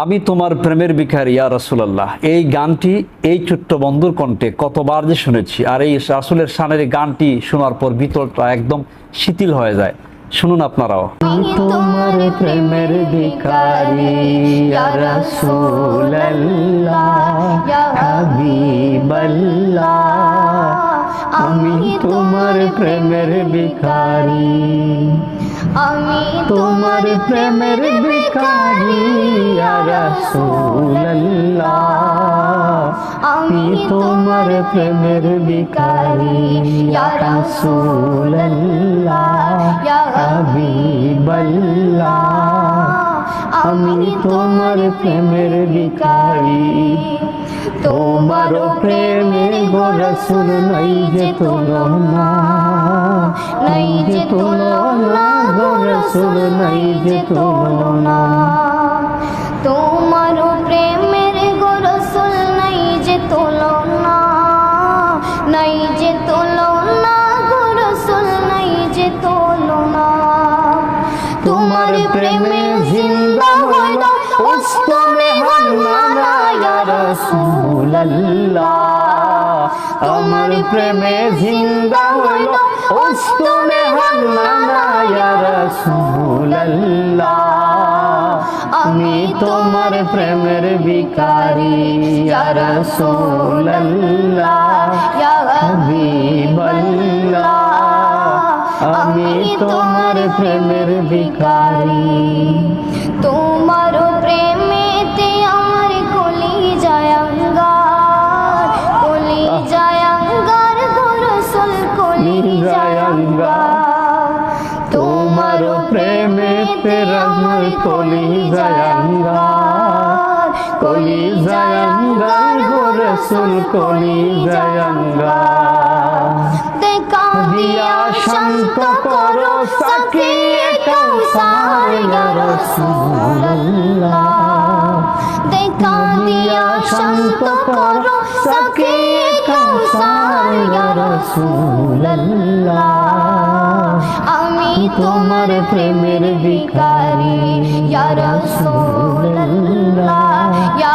আমি তোমার প্রেমের ভিখারি ইয়া রাসূলুল্লাহ। এই গানটি এই ছোট্ট বন্ধুর কণ্ঠে কতবার যে শুনেছি, আর এই রাসূলের শানের গানটি শোনার পর ভিতরটা একদম শিথিল হয়ে যায়। শুনুন আপনারাও। আমি তোমার প্রেমের ভিখারি ইয়া রাসূলুল্লাহ ইয়া হাবিবাল্লাহ। আমি তোমার প্রেমের ভিখারি, আমি তোমার প্রেমের ভিখারি ইয়া রাসূলুল্লাহ। আমি তোমার প্রেমের ভিখারি ইয়া রাসূলুল্লাহ ইয়া হাবিবাল্লাহ। আমি তোমার প্রেমের ভিখারি, তোমার প্রেমে গো রাসূল নাই যে তুলনা, নাই যে তুলনা গো রাসূল নাই যে তুলনা। তোমার প্রেমের গো রাসূল নাই যে তুলনা, নাই যে তুলনা গো রাসূল নাই যে তুলনা। তোমার প্রেমে জিন্দা হইল উস্তমে হান্নানা ইয়া রাসূলুল্লাহ। আমার প্রেমে জিন্দা হইল উস্তমে হান্নানা ইয়া রাসূলুল্লাহ। আমি তোমার প্রেমের ভিখারি ইয়া রাসূলুল্লাহ ইয়া হাবিবাল্লাহ। আমি তোমার প্রেমের ভিখারি, তোমার প্রেমেতে আমার কলিজায় আঙ্গার, কলিজায় আঙ্গার গো রাসূল কলিজায় আঙ্গার। তোমার প্রেমেতে আমার কলিজায় আঙ্গার, কলিজায় আঙ্গার গো রাসূল কলিজায় আঙ্গার। দেখা দিয়া শান্ত করো সাকিয়ে কাউসার ইয়া রাসূলুল্লাহ। দেখা দিয়া শান্ত করো সাকিয়ে কাউসার ইয়া রাসূলুল্লাহ। আমি তোমার প্রেমের ভিখারি ইয়া রাসূলুল্লাহ ইয়া